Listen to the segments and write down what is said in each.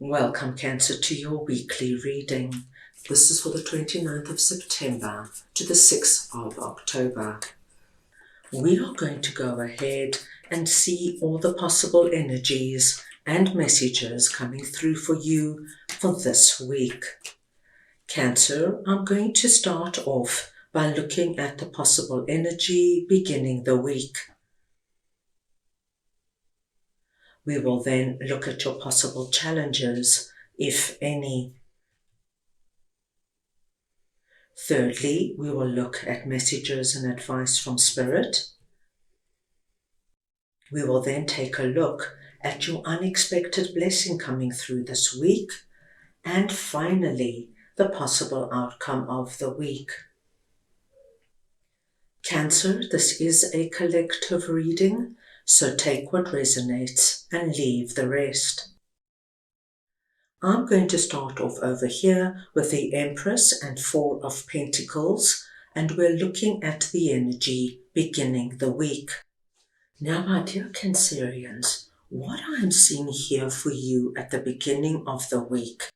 Welcome, Cancer, to your weekly reading. This is for the 29th of September to the 6th of October. We are going to go ahead and see all the possible energies and messages coming through for you for this week. Cancer, I'm going to start off by looking at the possible energy beginning the week. We will then look at your possible challenges, if any. Thirdly, we will look at messages and advice from Spirit. We will then take a look at your unexpected blessing coming through this week. And finally, the possible outcome of the week. Cancer, this is a collective reading, so take what resonates and leave the rest. I'm going to start off over here with the Empress and Four of Pentacles, and we're looking at the energy beginning the week. Now, my dear Cancerians, what I'm seeing here for you at the beginning of the week,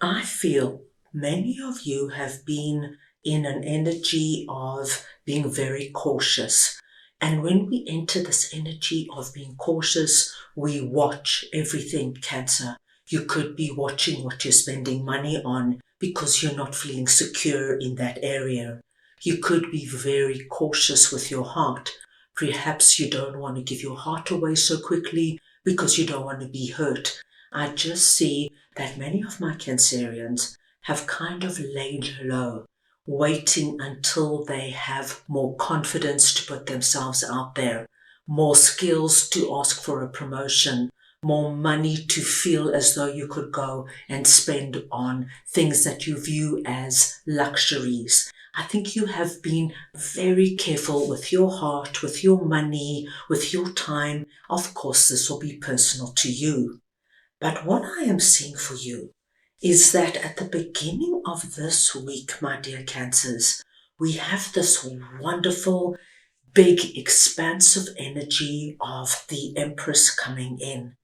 I feel many of you have been in an energy of being very cautious. And when we enter this energy of being cautious, we watch everything, Cancer. You could be watching what you're spending money on because you're not feeling secure in that area. You could be very cautious with your heart. Perhaps you don't want to give your heart away so quickly because you don't want to be hurt. I just see that many of my Cancerians have kind of laid low, waiting until they have more confidence to put themselves out there, more skills to ask for a promotion, more money to feel as though you could go and spend on things that you view as luxuries. I think you have been very careful with your heart, with your money, with your time. Of course, this will be personal to you. But what I am seeing for you is that at the beginning of this week, my dear Cancers, we have this wonderful, big, expansive energy of the Empress coming in.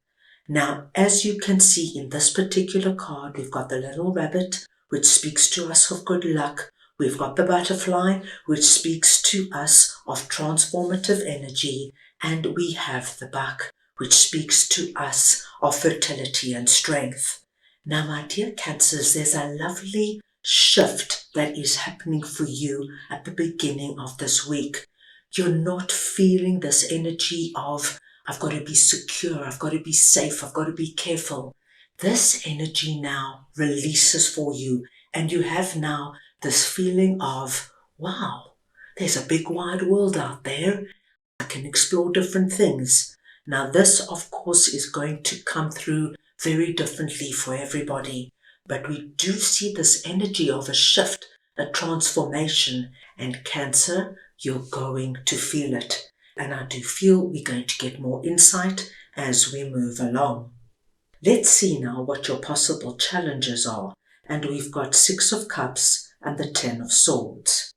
Now, as you can see in this particular card, we've got the little rabbit, which speaks to us of good luck. We've got the butterfly, which speaks to us of transformative energy. And we have the buck, which speaks to us of fertility and strength. Now, my dear Cancers, there's a lovely shift that is happening for you at the beginning of this week. You're not feeling this energy of, I've got to be secure, I've got to be safe, I've got to be careful. This energy now releases for you, and you have now this feeling of, wow, there's a big wide world out there. I can explore different things. Now this, of course, is going to come through very differently for everybody, but we do see this energy of a shift, a transformation, and Cancer, you're going to feel it. And I do feel we're going to get more insight as we move along. Let's see now what your possible challenges are. And we've got Six of Cups and the Ten of Swords.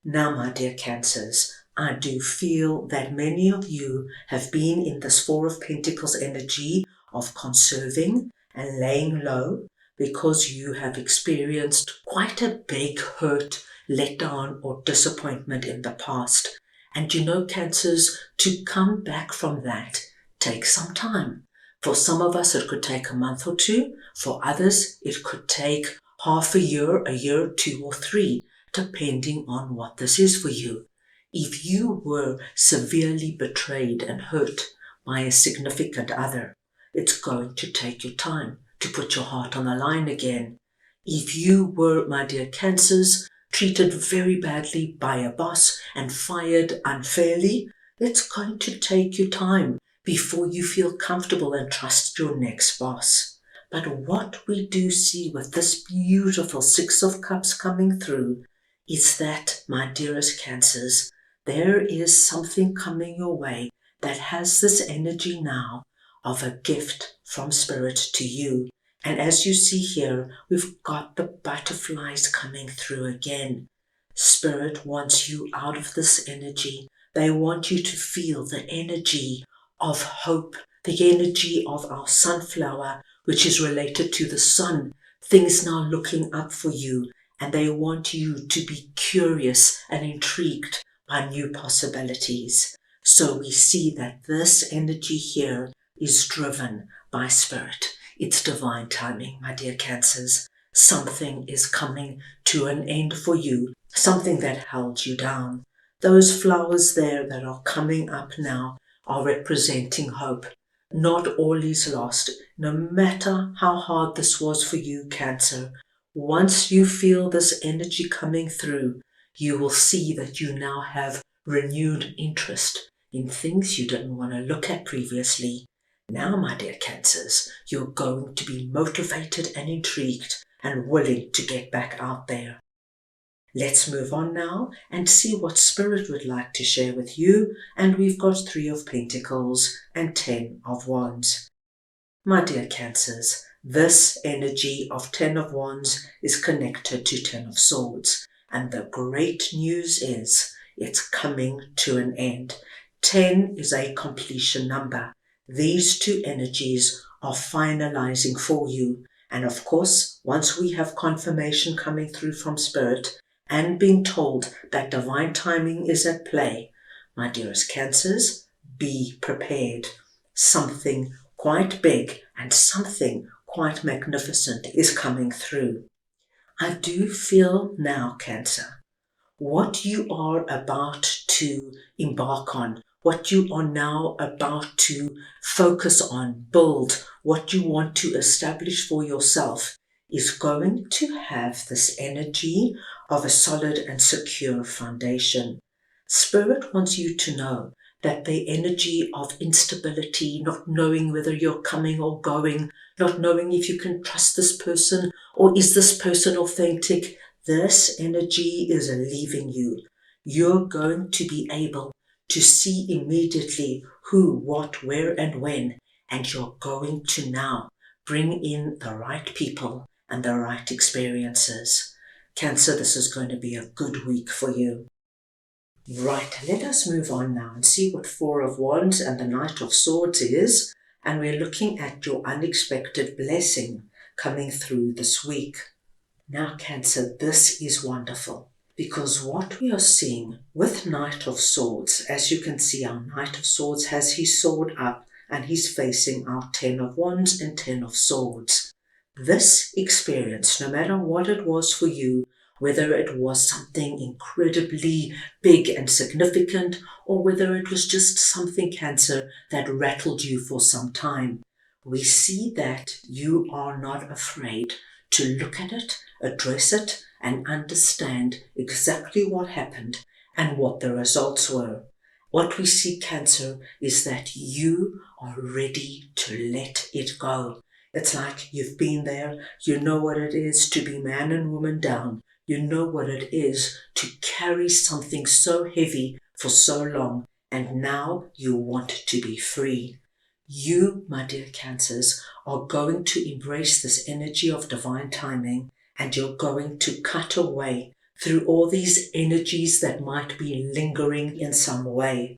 Now, my dear Cancers, I do feel that many of you have been in this Four of Pentacles energy of conserving and laying low because you have experienced quite a big hurt, letdown, or disappointment in the past. And you know, Cancers, to come back from that takes some time. For some of us, it could take a month or two. For others, it could take half a year, 2 or 3, depending on what this is for you. If you were severely betrayed and hurt by a significant other, it's going to take you time to put your heart on the line again. If you were, my dear Cancers, treated very badly by a boss and fired unfairly, it's going to take you time before you feel comfortable and trust your next boss. But what we do see with this beautiful Six of Cups coming through is that, my dearest Cancers, there is something coming your way that has this energy now of a gift from Spirit to you. And as you see here, we've got the butterflies coming through again. Spirit wants you out of this energy. They want you to feel the energy of hope, the energy of our sunflower, which is related to the sun. Things now looking up for you, and they want you to be curious and intrigued by new possibilities. So we see that this energy here is driven by spirit. It's divine timing, my dear Cancers. Something is coming to an end for you, something that held you down. Those flowers there that are coming up now are representing hope. Not all is lost. No matter how hard this was for you, Cancer, once you feel this energy coming through, you will see that you now have renewed interest in things you didn't want to look at previously. Now, my dear Cancers, you're going to be motivated and intrigued and willing to get back out there. Let's move on now and see what Spirit would like to share with you. And we've got 3 of Pentacles and 10 of Wands. My dear Cancers, this energy of 10 of Wands is connected to 10 of Swords. And the great news is it's coming to an end. 10 is a completion number. These 2 energies are finalizing for you. And of course, once we have confirmation coming through from Spirit and being told that divine timing is at play, my dearest Cancers, be prepared. Something quite big and something quite magnificent is coming through. I do feel now, Cancer, what you are about to embark on, what you are now about to focus on, build, what you want to establish for yourself is going to have this energy of a solid and secure foundation. Spirit wants you to know that the energy of instability, not knowing whether you're coming or going, not knowing if you can trust this person or is this person authentic, this energy is leaving you. You're going to be able to see immediately who, what, where, and when, and you're going to now bring in the right people and the right experiences. Cancer, this is going to be a good week for you. Right, let us move on now and see what 4 of Wands and the Knight of Swords is, and we're looking at your unexpected blessing coming through this week. Now, Cancer, this is wonderful because what we are seeing with Knight of Swords, as you can see, our Knight of Swords has his sword up and he's facing our 10 of Wands and 10 of Swords. This experience, no matter what it was for you, whether it was something incredibly big and significant or whether it was just something, Cancer, that rattled you for some time, we see that you are not afraid to look at it, address it, and understand exactly what happened and what the results were. What we see, Cancer, is that you are ready to let it go. It's like you've been there, you know what it is to be man and woman down, you know what it is to carry something so heavy for so long, and now you want to be free. You, my dear Cancers, are going to embrace this energy of divine timing, and you're going to cut away through all these energies that might be lingering in some way.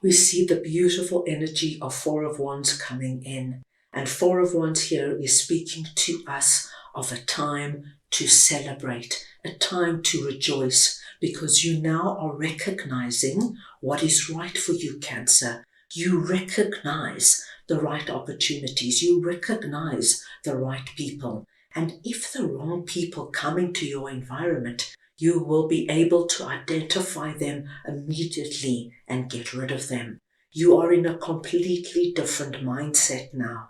We see the beautiful energy of 4 of Wands coming in, and 4 of Wands here is speaking to us of a time to celebrate, a time to rejoice, because you now are recognizing what is right for you, Cancer. You recognize the right opportunities. You recognize the right people. And if the wrong people come into your environment, you will be able to identify them immediately and get rid of them. You are in a completely different mindset now.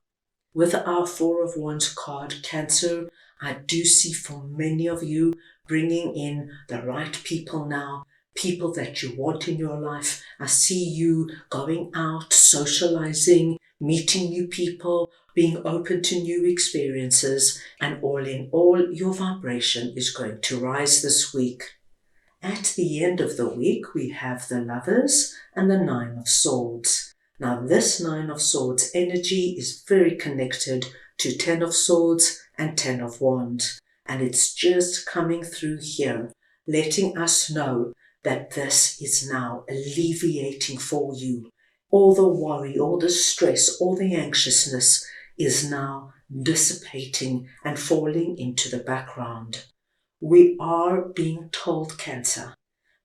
With our 4 of Wands card, Cancer, I do see for many of you bringing in the right people now, people that you want in your life. I see you going out, socializing, meeting new people, being open to new experiences, and all in all, your vibration is going to rise this week. At the end of the week, we have the Lovers and the 9 of Swords. Now, this 9 of Swords energy is very connected to 10 of Swords and 10 of Wands. And it's just coming through here, letting us know that this is now alleviating for you. All the worry, all the stress, all the anxiousness is now dissipating and falling into the background. We are being told, Cancer,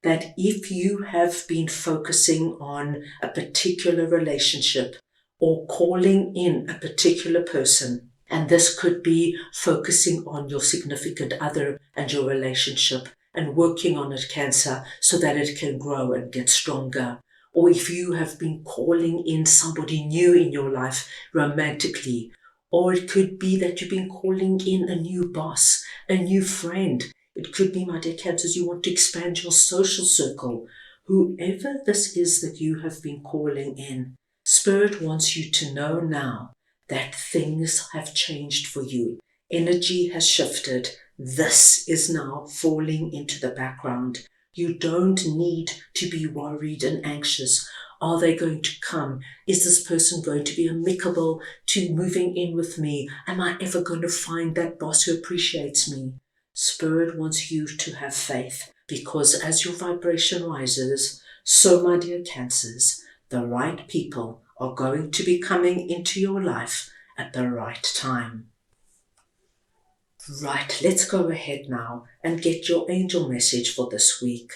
that if you have been focusing on a particular relationship or calling in a particular person, and this could be focusing on your significant other and your relationship and working on it, Cancer, so that it can grow and get stronger. Or if you have been calling in somebody new in your life romantically, or it could be that you've been calling in a new boss, a new friend. It could be, my dear Cancers, you want to expand your social circle. Whoever this is that you have been calling in, Spirit wants you to know now that things have changed for you. Energy has shifted. This is now falling into the background. You don't need to be worried and anxious. Are they going to come? Is this person going to be amicable to moving in with me? Am I ever going to find that boss who appreciates me? Spirit wants you to have faith, because as your vibration rises, so, my dear Cancers, the right people are going to be coming into your life at the right time. Right, let's go ahead now and get your angel message for this week.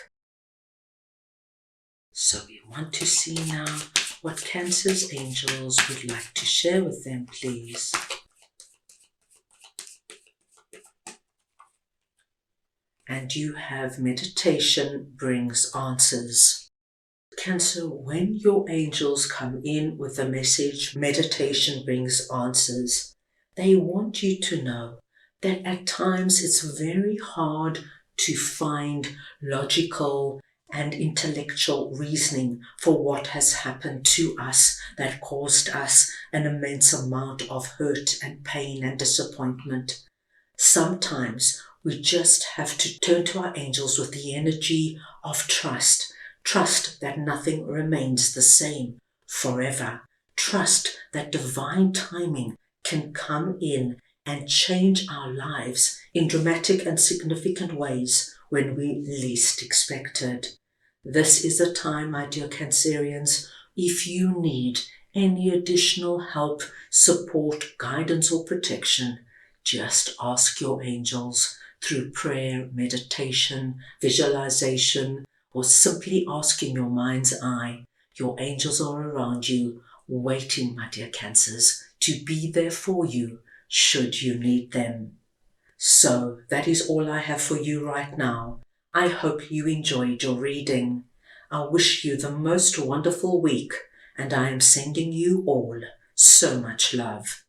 So we want to see now what Cancer's angels would like to share with them, please. And you have meditation brings answers. Cancer, when your angels come in with the message, meditation brings answers, they want you to know that at times it's very hard to find logical and intellectual reasoning for what has happened to us that caused us an immense amount of hurt and pain and disappointment. Sometimes we just have to turn to our angels with the energy of trust. Trust that nothing remains the same forever. Trust that divine timing can come in and change our lives in dramatic and significant ways when we least expected. This is a time, my dear Cancerians, if you need any additional help, support, guidance or protection, just ask your angels through prayer, meditation, visualization, or simply ask in your mind's eye. Your angels are around you, waiting, my dear Cancers, to be there for you should you need them. So that is all I have for you right now. I hope you enjoyed your reading. I wish you the most wonderful week, and I am sending you all so much love.